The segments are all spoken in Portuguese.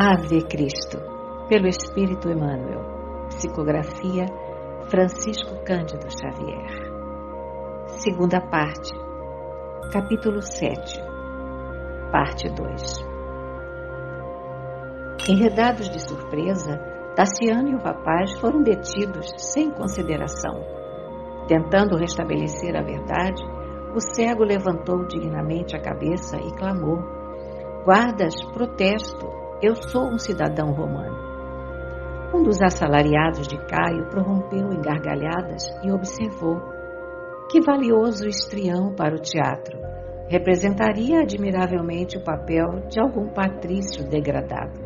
Ave Cristo, pelo Espírito Emmanuel. Psicografia Francisco Cândido Xavier. Segunda parte. Capítulo 7. Parte 2. Enredados de surpresa, Tassiano e o rapaz foram detidos sem consideração. Tentando restabelecer a verdade, o cego levantou dignamente a cabeça e clamou: "Guardas, protesto, eu sou um cidadão romano." Um dos assalariados de Caio prorrompeu em gargalhadas e observou: "Que valioso histrião para o teatro! Representaria admiravelmente o papel de algum patrício degradado."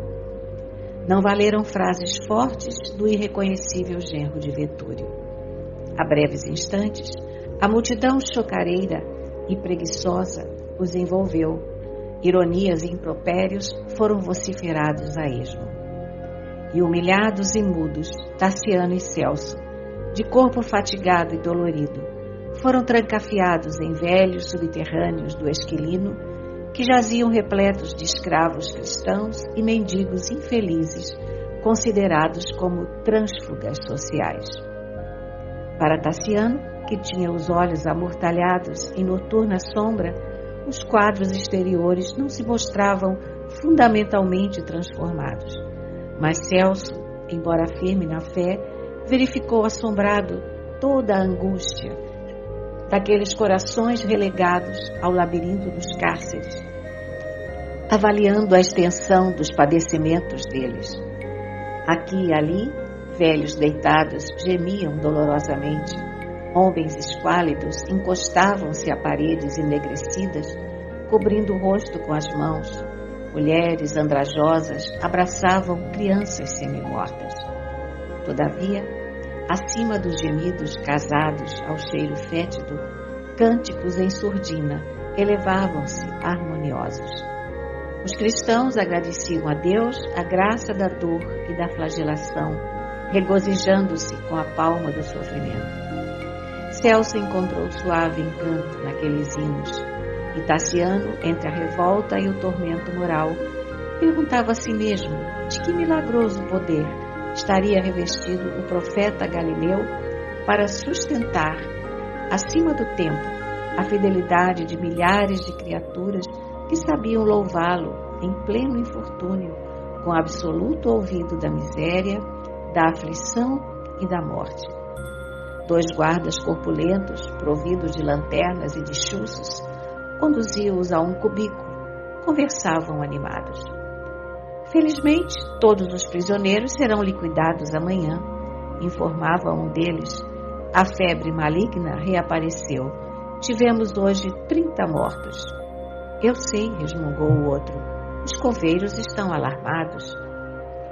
Não valeram frases fortes do irreconhecível genro de Vetúrio. A breves instantes, a multidão chocareira e preguiçosa os envolveu. Ironias e impropérios foram vociferados a esmo. E humilhados e mudos, Tassiano e Celso, de corpo fatigado e dolorido, foram trancafiados em velhos subterrâneos do Esquilino, que jaziam repletos de escravos cristãos e mendigos infelizes, considerados como trânsfugas sociais. Para Tassiano, que tinha os olhos amortalhados em noturna sombra, os quadros exteriores não se mostravam fundamentalmente transformados. Mas Celso, embora firme na fé, verificou assombrado toda a angústia daqueles corações relegados ao labirinto dos cárceres, avaliando a extensão dos padecimentos deles. Aqui e ali, velhos deitados gemiam dolorosamente. Homens esquálidos encostavam-se a paredes enegrecidas, cobrindo o rosto com as mãos. Mulheres andrajosas abraçavam crianças semimortas. Todavia, acima dos gemidos casados ao cheiro fétido, cânticos em surdina elevavam-se harmoniosos. Os cristãos agradeciam a Deus a graça da dor e da flagelação, regozijando-se com a palma do sofrimento. Celso encontrou suave encanto naqueles hinos, e Tassiano, entre a revolta e o tormento moral, perguntava a si mesmo de que milagroso poder estaria revestido o profeta Galileu para sustentar, acima do tempo, a fidelidade de milhares de criaturas que sabiam louvá-lo em pleno infortúnio, com absoluto ouvido da miséria, da aflição e da morte. 2 guardas corpulentos, providos de lanternas e de chuços, conduziam-os a um cubículo. Conversavam animados. "Felizmente, todos os prisioneiros serão liquidados amanhã", informava um deles. "A febre maligna reapareceu. Tivemos hoje 30 mortos." "Eu sei", resmungou o outro. "Os coveiros estão alarmados."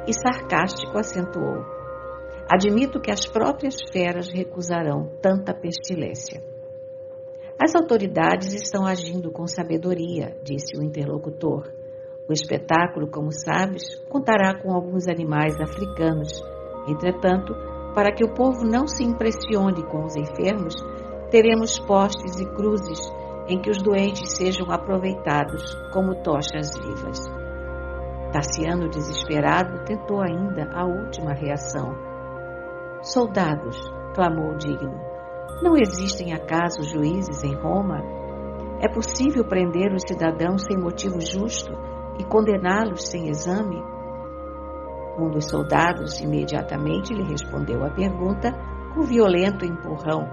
E sarcástico acentuou: "Admito que as próprias feras recusarão tanta pestilência." "As autoridades estão agindo com sabedoria", disse o interlocutor. "O espetáculo, como sabes, contará com alguns animais africanos. Entretanto, para que o povo não se impressione com os enfermos, teremos postes e cruzes em que os doentes sejam aproveitados como tochas vivas." Tassiano, desesperado, tentou ainda a última reação. "Soldados", clamou o digno, "não existem acaso juízes em Roma? É possível prender os cidadãos sem motivo justo e condená-los sem exame?" Um dos soldados imediatamente lhe respondeu a pergunta com violento empurrão,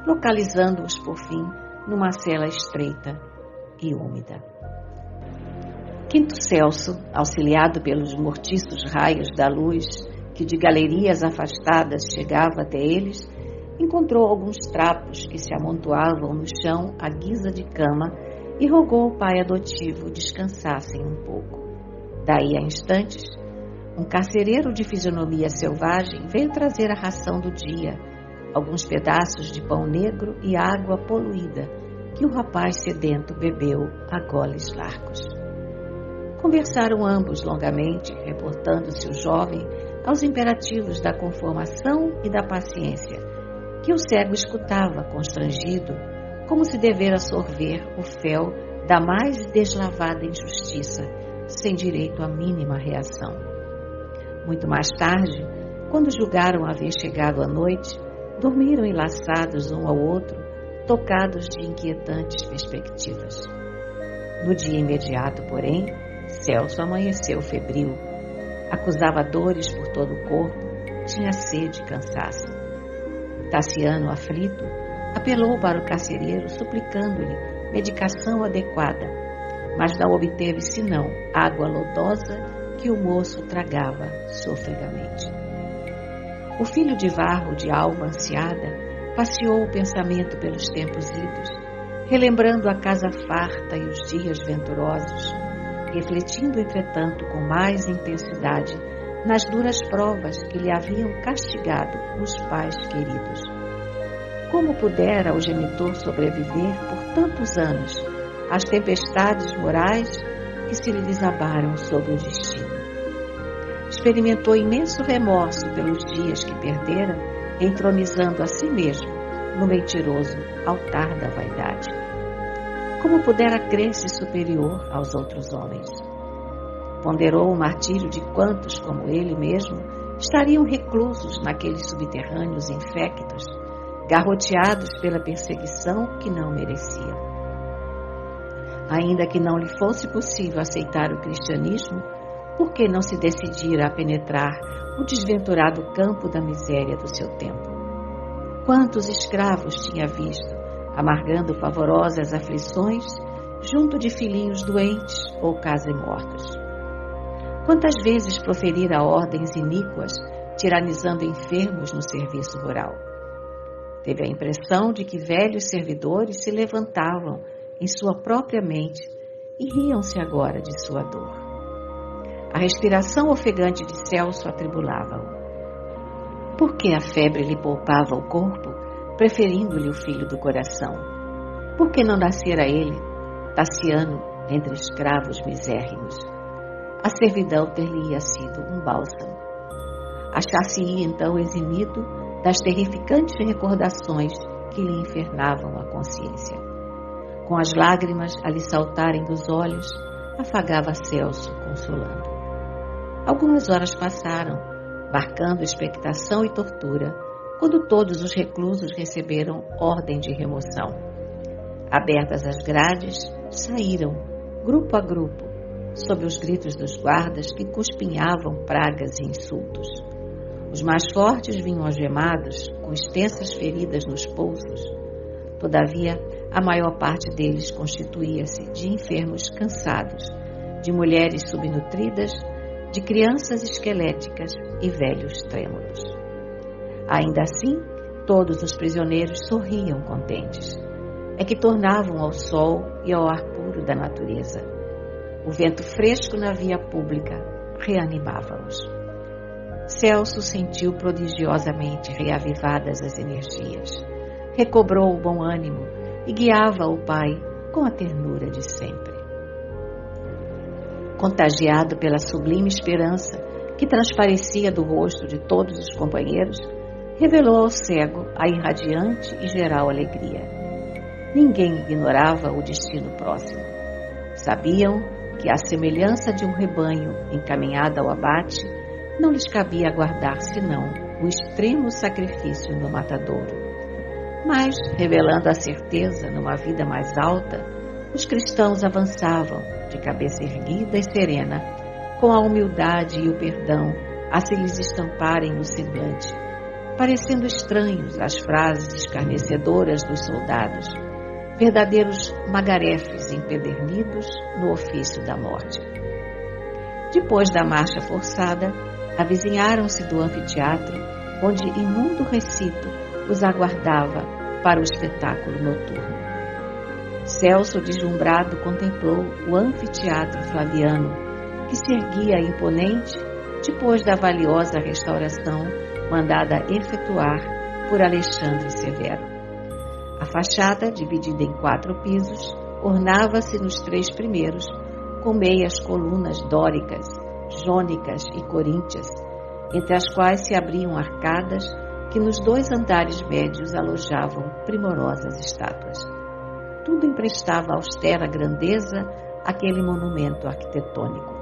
localizando-os por fim numa cela estreita e úmida. Quinto Celso, auxiliado pelos mortiços raios da luz que de galerias afastadas chegava até eles, encontrou alguns trapos que se amontoavam no chão à guisa de cama e rogou ao pai adotivo descansassem um pouco. Daí a instantes, um carcereiro de fisionomia selvagem veio trazer a ração do dia, alguns pedaços de pão negro e água poluída que o rapaz sedento bebeu a goles largos. Conversaram ambos longamente, reportando-se o jovem aos imperativos da conformação e da paciência, que o cego escutava constrangido, como se devera sorver o fel da mais deslavada injustiça, sem direito à mínima reação. Muito mais tarde, quando julgaram haver chegado a noite, dormiram enlaçados um ao outro, tocados de inquietantes perspectivas. No dia imediato, porém, Celso amanheceu febril. Acusava dores por todo o corpo, tinha sede e cansaço. Tassiano, aflito, apelou para o carcereiro, suplicando-lhe medicação adequada, mas não obteve senão água lodosa que o moço tragava sofregamente. O filho de Varro, de alma ansiada, passeou o pensamento pelos tempos idos, relembrando a casa farta e os dias venturosos, refletindo, entretanto, com mais intensidade nas duras provas que lhe haviam castigado os pais queridos. Como pudera o genitor sobreviver por tantos anos às tempestades morais que se lhe desabaram sobre o destino? Experimentou imenso remorso pelos dias que perdera, entronizando a si mesmo no mentiroso altar da vaidade. Como pudera crer-se superior aos outros homens? Ponderou o martírio de quantos, como ele mesmo, estariam reclusos naqueles subterrâneos infectos, garroteados pela perseguição que não mereciam. Ainda que não lhe fosse possível aceitar o cristianismo, por que não se decidira a penetrar o desventurado campo da miséria do seu tempo? Quantos escravos tinha visto, amargando pavorosas aflições, junto de filhinhos doentes ou quase mortos? Quantas vezes proferira ordens iníquas, tiranizando enfermos no serviço rural? Teve a impressão de que velhos servidores se levantavam em sua própria mente e riam-se agora de sua dor. A respiração ofegante de Celso atribulava-o. Por que a febre lhe poupava o corpo, preferindo-lhe o filho do coração? Por que não nascera ele, Tassiano, entre escravos misérrimos? A servidão ter-lhe-ia sido um bálsamo. Achar-se-ia então eximido das terrificantes recordações que lhe infernavam a consciência. Com as lágrimas a lhe saltarem dos olhos, afagava Celso, consolando. Algumas horas passaram, marcando expectação e tortura, quando todos os reclusos receberam ordem de remoção. Abertas as grades, saíram, grupo a grupo, sob os gritos dos guardas que cuspinhavam pragas e insultos. Os mais fortes vinham algemados, com extensas feridas nos pulsos. Todavia, a maior parte deles constituía-se de enfermos cansados, de mulheres subnutridas, de crianças esqueléticas e velhos trêmulos. Ainda assim, todos os prisioneiros sorriam contentes. É que tornavam ao sol e ao ar puro da natureza. O vento fresco na via pública reanimava-os. Celso sentiu prodigiosamente reavivadas as energias. Recobrou o bom ânimo e guiava o pai com a ternura de sempre. Contagiado pela sublime esperança que transparecia do rosto de todos os companheiros, revelou ao cego a irradiante e geral alegria. Ninguém ignorava o destino próximo. Sabiam que, à semelhança de um rebanho encaminhado ao abate, não lhes cabia aguardar senão o extremo sacrifício no matadouro. Mas, revelando a certeza numa vida mais alta, os cristãos avançavam, de cabeça erguida e serena, com a humildade e o perdão a se lhes estamparem no semblante, parecendo estranhos às frases escarnecedoras dos soldados, verdadeiros magarefes empedernidos no ofício da morte. Depois da marcha forçada, avizinharam-se do anfiteatro, onde imundo recinto os aguardava para o espetáculo noturno. Celso, deslumbrado, contemplou o anfiteatro flaviano, que se erguia imponente depois da valiosa restauração mandada efetuar por Alexandre Severo. A fachada, dividida em 4 pisos, ornava-se nos 3 primeiros com meias colunas dóricas, jônicas e coríntias, entre as quais se abriam arcadas que nos 2 andares médios alojavam primorosas estátuas. Tudo emprestava austera grandeza àquele monumento arquitetônico.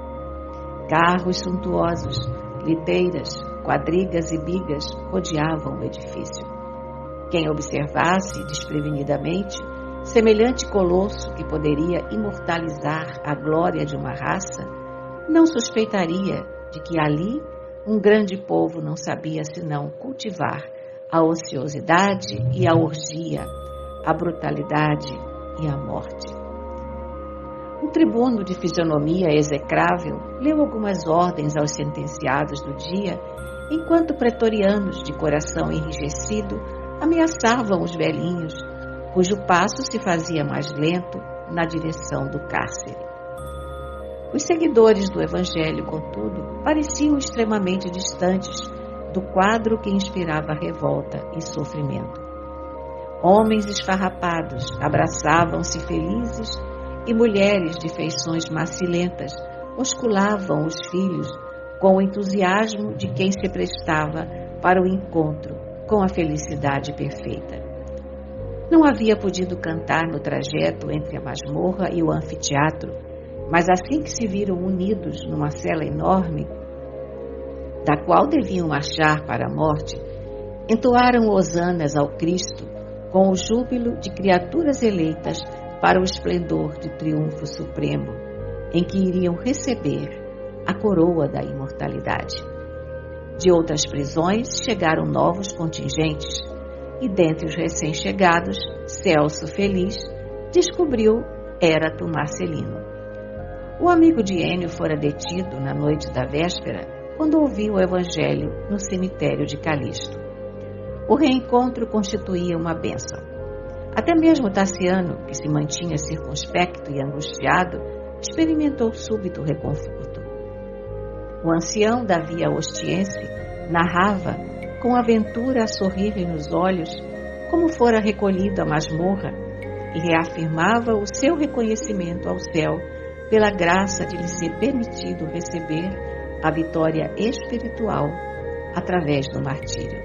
Carros suntuosos, liteiras, quadrigas e bigas rodeavam o edifício. Quem observasse desprevenidamente semelhante colosso que poderia imortalizar a glória de uma raça, não suspeitaria de que ali um grande povo não sabia senão cultivar a ociosidade e a orgia, a brutalidade e a morte. Um tribuno de fisionomia execrável leu algumas ordens aos sentenciados do dia, enquanto pretorianos de coração enrijecido ameaçavam os velhinhos, cujo passo se fazia mais lento na direção do cárcere. Os seguidores do Evangelho, contudo, pareciam extremamente distantes do quadro que inspirava revolta e sofrimento. Homens esfarrapados abraçavam-se felizes e mulheres de feições macilentas osculavam os filhos com o entusiasmo de quem se prestava para o encontro com a felicidade perfeita. Não havia podido cantar no trajeto entre a masmorra e o anfiteatro, mas assim que se viram unidos numa cela enorme, da qual deviam marchar para a morte, entoaram hosanas ao Cristo com o júbilo de criaturas eleitas para o esplendor de triunfo supremo, em que iriam receber a coroa da imortalidade. De outras prisões chegaram novos contingentes, e dentre os recém-chegados, Celso Feliz descobriu Érato Marcelino. O amigo de Ênio fora detido na noite da véspera, quando ouviu o Evangelho no cemitério de Calixto. O reencontro constituía uma bênção. Até mesmo Tassiano, que se mantinha circunspecto e angustiado, experimentou súbito reconforto. O ancião da Via Ostiense narrava, com aventura a sorrir-lhe nos olhos, como fora recolhido à masmorra, e reafirmava o seu reconhecimento ao céu pela graça de lhe ser permitido receber a vitória espiritual através do martírio.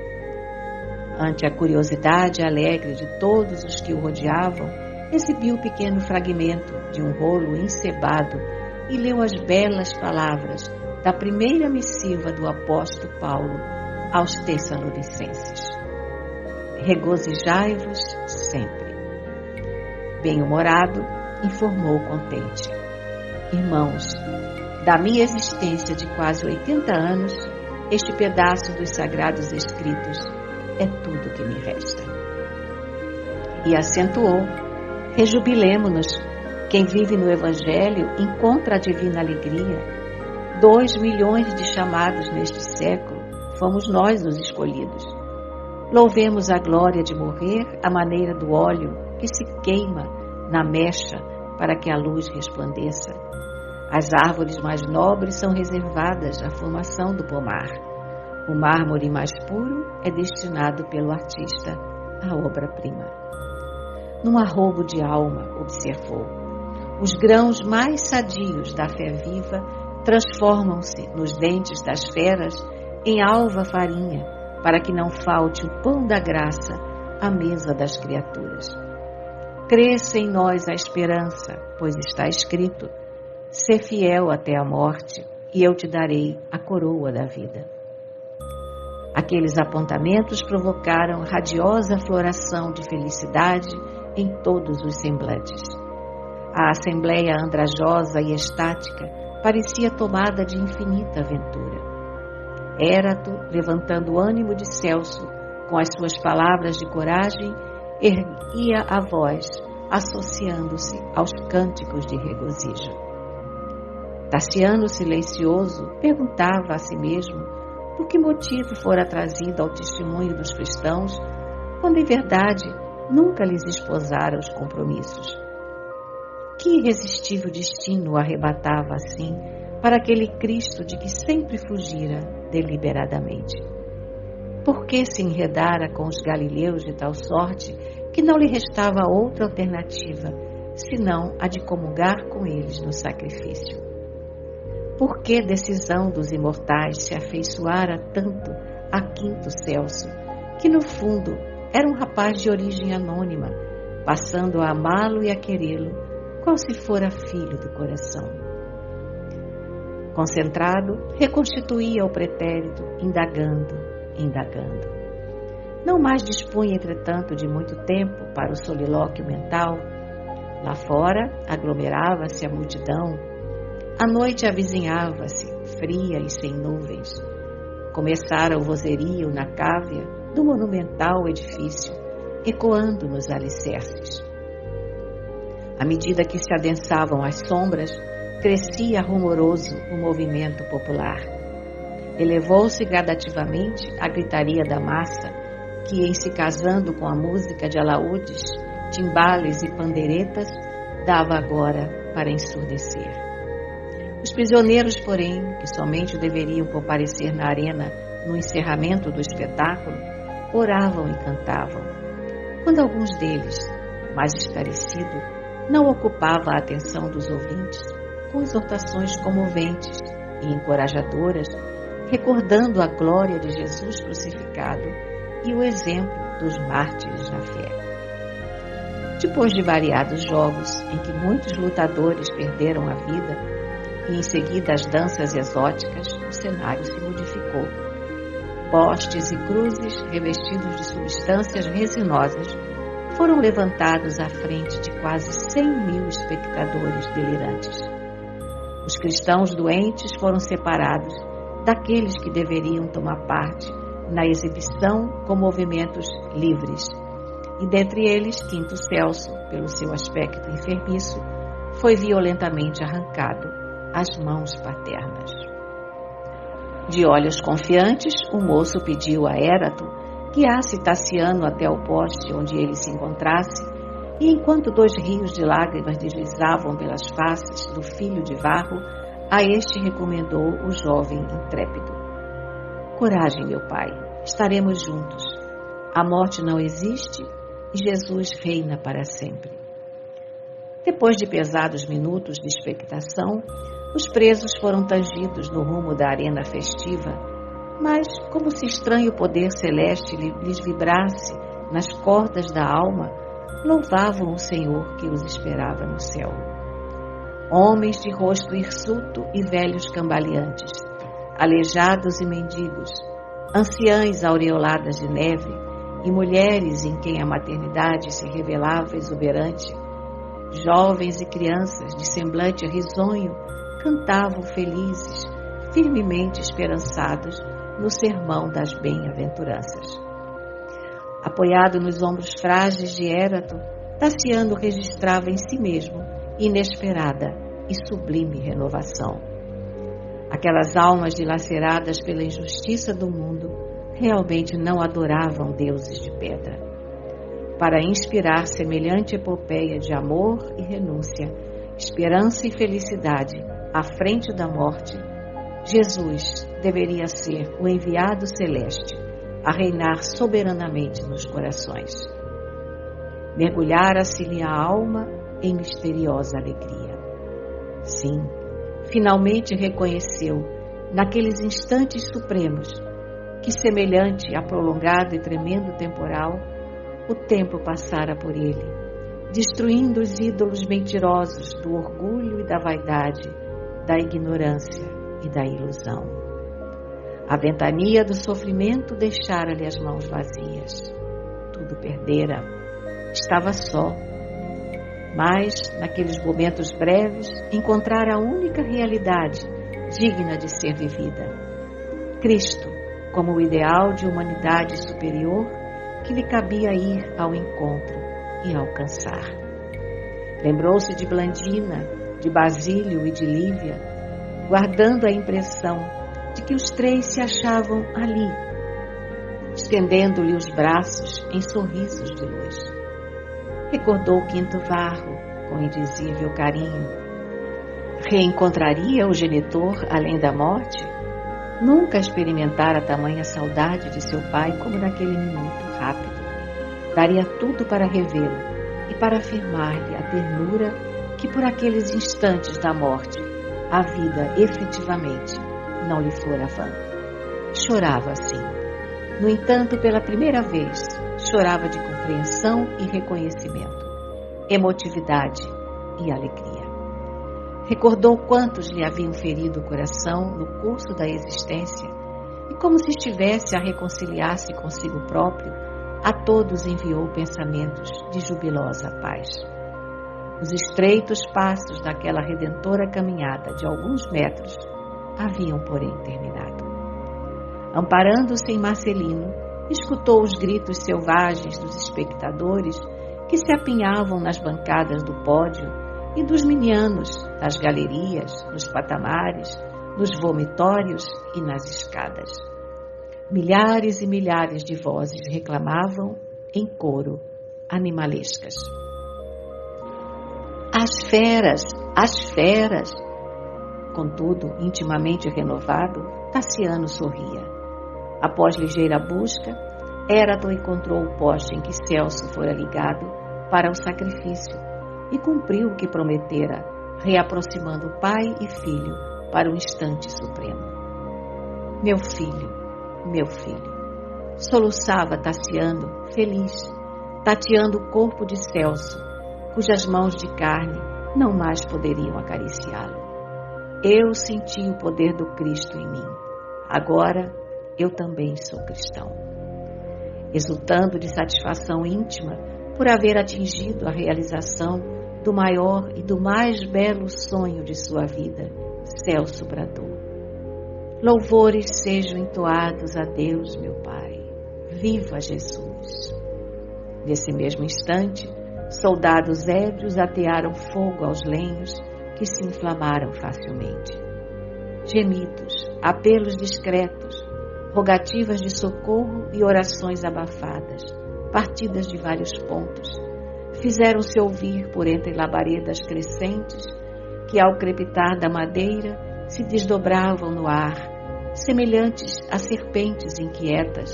Ante a curiosidade alegre de todos os que o rodeavam, exibiu um pequeno fragmento de um rolo encebado e leu as belas palavras da primeira missiva do apóstolo Paulo aos Tessalonicenses. Regozijai-vos sempre. Bem-humorado, informou contente: irmãos, da minha existência de quase 80 anos, este pedaço dos sagrados escritos é tudo que me resta. E acentuou: rejubilemo-nos, quem vive no Evangelho encontra a divina alegria. 2 milhões de chamados neste século, fomos nós os escolhidos. Louvemos a glória de morrer à maneira do óleo que se queima na mecha para que a luz resplandeça. As árvores mais nobres são reservadas à formação do pomar. O mármore mais puro é destinado pelo artista à obra-prima. Num arrobo de alma, observou, os grãos mais sadios da fé viva transformam-se nos dentes das feras em alva farinha, para que não falte o pão da graça à mesa das criaturas. Cresça em nós a esperança, pois está escrito: sê fiel até a morte, e eu te darei a coroa da vida. Aqueles apontamentos provocaram radiosa floração de felicidade em todos os semblantes. A assembleia andrajosa e estática parecia tomada de infinita aventura. Érato, levantando o ânimo de Celso com as suas palavras de coragem, erguia a voz, associando-se aos cânticos de regozijo. Tassiano, silencioso, perguntava a si mesmo por que motivo fora trazido ao testemunho dos cristãos, quando em verdade nunca lhes esposara os compromissos. Que irresistível destino o arrebatava assim para aquele Cristo de que sempre fugira deliberadamente? Por que se enredara com os galileus de tal sorte que não lhe restava outra alternativa senão a de comungar com eles no sacrifício? Por que decisão dos imortais se afeiçoara tanto a Quinto Celso, que no fundo era um rapaz de origem anônima, passando a amá-lo e a querê-lo, qual se fora filho do coração? Concentrado, reconstituía o pretérito, indagando. Não mais dispunha, entretanto, de muito tempo para o solilóquio mental. Lá fora, aglomerava-se a multidão. A noite avizinhava-se, fria e sem nuvens. Começara o vozerio na cávea do monumental edifício, ecoando nos alicerces. À medida que se adensavam as sombras, crescia rumoroso o movimento popular. Elevou-se gradativamente a gritaria da massa, que, em se casando com a música de alaúdes, timbales e pandeiretas, dava agora para ensurdecer. Os prisioneiros, porém, que somente deveriam comparecer na arena no encerramento do espetáculo, oravam e cantavam. Quando alguns deles, mais esclarecido, não ocupava a atenção dos ouvintes com exortações comoventes e encorajadoras, recordando a glória de Jesus crucificado e o exemplo dos mártires na fé. Depois de variados jogos em que muitos lutadores perderam a vida e em seguida as danças exóticas, o cenário se modificou. Postes e cruzes revestidos de substâncias resinosas foram levantados à frente de quase 100.000 espectadores delirantes. Os cristãos doentes foram separados daqueles que deveriam tomar parte na exibição com movimentos livres, e dentre eles Quinto Celso, pelo seu aspecto enfermiço, foi violentamente arrancado às mãos paternas. De olhos confiantes, o moço pediu a Érato guiasse Tassiano até o poste onde ele se encontrasse, e enquanto 2 rios de lágrimas deslizavam pelas faces do filho de Varro, a este recomendou o jovem intrépido. Coragem, meu pai, estaremos juntos. A morte não existe e Jesus reina para sempre. Depois de pesados minutos de expectação, os presos foram tangidos no rumo da arena festiva, mas, como se estranho poder celeste lhes vibrasse nas cordas da alma, louvavam o Senhor que os esperava no céu. Homens de rosto hirsuto e velhos cambaleantes, aleijados e mendigos, anciãs aureoladas de neve e mulheres em quem a maternidade se revelava exuberante, jovens e crianças de semblante risonho cantavam felizes, firmemente esperançados no sermão das bem-aventuranças. Apoiado nos ombros frágeis de Érato, Tassiano registrava em si mesmo inesperada e sublime renovação. Aquelas almas dilaceradas pela injustiça do mundo realmente não adoravam deuses de pedra. Para inspirar semelhante epopeia de amor e renúncia, esperança e felicidade à frente da morte, Jesus deveria ser o enviado celeste a reinar soberanamente nos corações. Mergulhara-se-lhe a alma em misteriosa alegria. Sim, finalmente reconheceu, naqueles instantes supremos, que semelhante a prolongado e tremendo temporal, o tempo passara por ele, destruindo os ídolos mentirosos do orgulho e da vaidade, da ignorância e da ilusão. A ventania do sofrimento deixara-lhe as mãos vazias. Tudo perdera. Estava só. Mas, naqueles momentos breves, encontrara a única realidade digna de ser vivida. Cristo, como o ideal de humanidade superior que lhe cabia ir ao encontro e alcançar. Lembrou-se de Blandina, de Basílio e de Lívia, guardando a impressão de que os 3 se achavam ali, estendendo-lhe os braços em sorrisos de luz. Recordou Quinto Varro com indizível carinho. Reencontraria o genitor além da morte? Nunca experimentara tamanha saudade de seu pai como naquele minuto rápido. Daria tudo para revê-lo e para afirmar-lhe a ternura que por aqueles instantes da morte a vida efetivamente não lhe fora vã. Chorava assim. No entanto, pela primeira vez, chorava de compreensão e reconhecimento, emotividade e alegria. Recordou quantos lhe haviam ferido o coração no curso da existência e, como se estivesse a reconciliar-se consigo próprio, a todos enviou pensamentos de jubilosa paz. Os estreitos passos daquela redentora caminhada de alguns metros haviam, porém, terminado. Amparando-se em Marcelino, escutou os gritos selvagens dos espectadores que se apinhavam nas bancadas do pódio e dos minianos nas galerias, nos patamares, nos vomitórios e nas escadas. Milhares e milhares de vozes reclamavam, em coro, animalescas: As feras! As feras! Contudo, intimamente renovado, Tassiano sorria. Após ligeira busca, Erato encontrou o poste em que Celso fora ligado para o sacrifício e cumpriu o que prometera, reaproximando pai e filho para o instante supremo. Meu filho, soluçava Tassiano, feliz, tateando o corpo de Celso, cujas mãos de carne não mais poderiam acariciá-lo. Eu senti o poder do Cristo em mim. Agora eu também sou cristão. Exultando de satisfação íntima por haver atingido a realização do maior e do mais belo sonho de sua vida, Celso bradou: Louvores sejam entoados a Deus, meu Pai. Viva Jesus! Nesse mesmo instante, soldados ébrios atearam fogo aos lenhos que se inflamaram facilmente. Gemidos, apelos discretos, rogativas de socorro e orações abafadas, partidas de vários pontos, fizeram-se ouvir por entre labaredas crescentes que, ao crepitar da madeira, se desdobravam no ar, semelhantes a serpentes inquietas,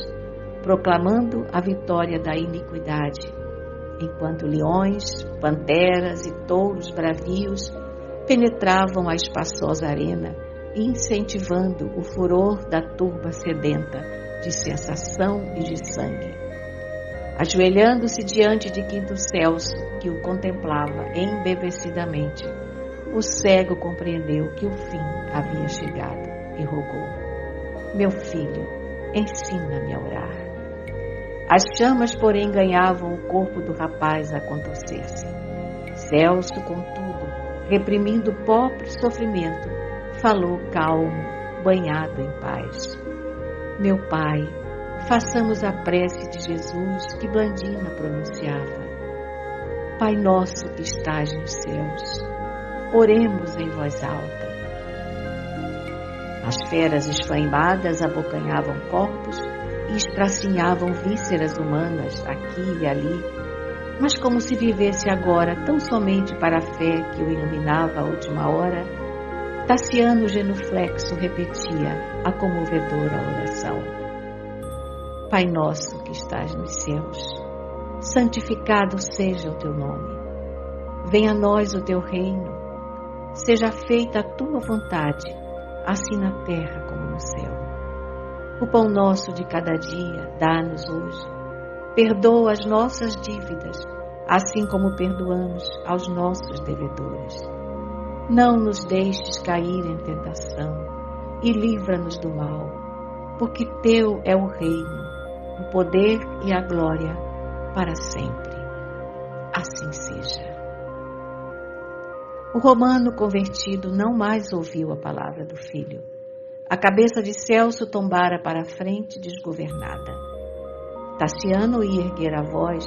proclamando a vitória da iniquidade, enquanto leões, panteras e touros bravios penetravam a espaçosa arena, incentivando o furor da turba sedenta de sensação e de sangue. Ajoelhando-se diante de Quinto Celso, que o contemplava embebecidamente, o cego compreendeu que o fim havia chegado e rogou: Meu filho, ensina-me a orar. As chamas, porém, ganhavam o corpo do rapaz a contorcer-se. Celso, contudo, reprimindo o próprio sofrimento, falou calmo, banhado em paz: Meu Pai, façamos a prece de Jesus que Blandina pronunciava. Pai nosso que estás nos céus, oremos em voz alta. As feras esfaimadas abocanhavam corpos e espracinhavam vísceras humanas aqui e ali, mas como se vivesse agora tão somente para a fé que o iluminava a última hora, Tassiano genuflexo repetia a comovedora oração: Pai nosso que estás nos céus, santificado seja o teu nome. Venha a nós o teu reino. Seja feita a tua vontade, assim na terra como no céu. O pão nosso de cada dia dá-nos hoje. Perdoa as nossas dívidas, assim como perdoamos aos nossos devedores. Não nos deixes cair em tentação e livra-nos do mal, porque teu é o reino, o poder e a glória para sempre. Assim seja. O romano convertido não mais ouviu a palavra do filho. A cabeça de Celso tombara para a frente desgovernada. Tassiano ia erguer a voz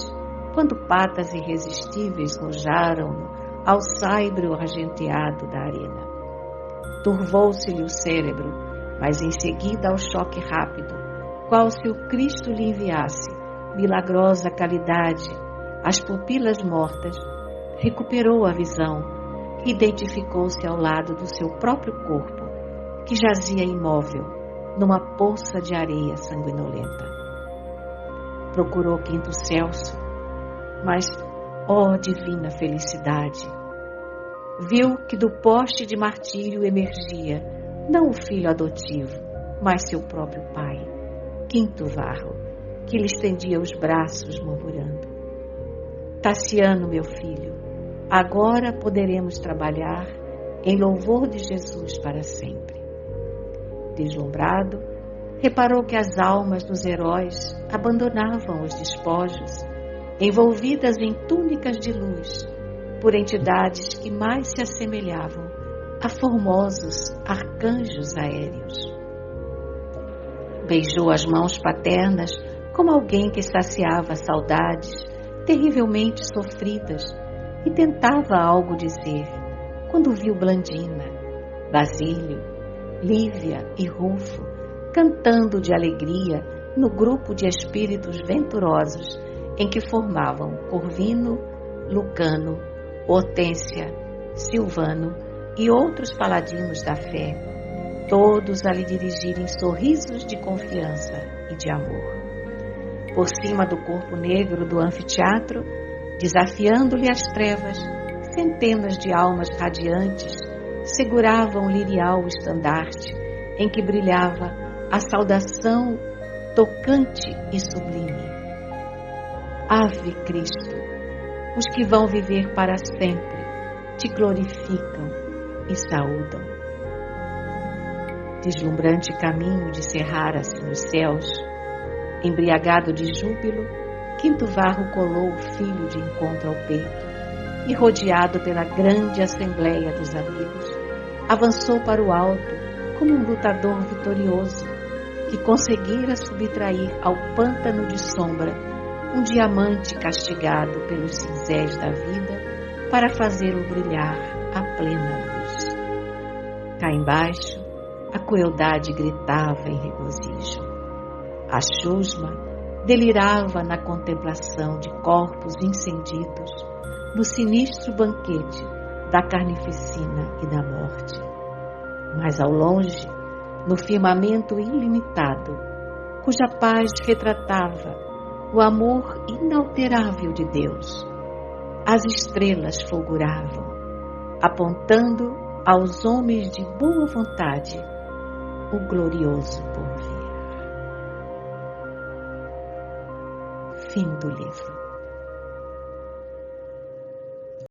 quando patas irresistíveis rojaram-no ao saibro argenteado da arena. Turvou-se-lhe o cérebro, mas em seguida ao choque rápido, qual se o Cristo lhe enviasse milagrosa caridade, as pupilas mortas, recuperou a visão e identificou-se ao lado do seu próprio corpo, que jazia imóvel numa poça de areia sanguinolenta. Procurou Quinto Celso, mas, ó divina felicidade, viu que do poste de martírio emergia não o filho adotivo, mas seu próprio pai, Quinto Varro, que lhe estendia os braços murmurando: Tassiano, meu filho, agora poderemos trabalhar em louvor de Jesus para sempre. Deslumbrado, reparou que as almas dos heróis abandonavam os despojos, envolvidas em túnicas de luz, por entidades que mais se assemelhavam a formosos arcanjos aéreos. Beijou as mãos paternas como alguém que saciava saudades terrivelmente sofridas e tentava algo dizer, quando viu Blandina, Basílio, Lívia e Rufo cantando de alegria no grupo de espíritos venturosos em que formavam Corvino, Lucano, Hortência, Silvano e outros paladinos da fé, todos a lhe dirigirem sorrisos de confiança e de amor. Por cima do corpo negro do anfiteatro, desafiando-lhe as trevas, centenas de almas radiantes seguravam o lirial estandarte em que brilhava a saudação tocante e sublime. Ave Cristo, os que vão viver para sempre te glorificam e saúdam. Deslumbrante caminho descerrara-se nos céus. Embriagado de júbilo, Quinto Varro colou o filho de encontro ao peito e, rodeado pela grande assembleia dos amigos, avançou para o alto como um lutador vitorioso que conseguira subtrair ao pântano de sombra um diamante castigado pelos cinzéis da vida para fazê-lo brilhar a plena luz. Cá embaixo, a crueldade gritava em regozijo. A chusma delirava na contemplação de corpos incendidos no sinistro banquete da carnificina e da morte. Mas ao longe, no firmamento ilimitado, cuja paz retratava o amor inalterável de Deus, as estrelas fulguravam, apontando aos homens de boa vontade o glorioso porvir. Fim do livro.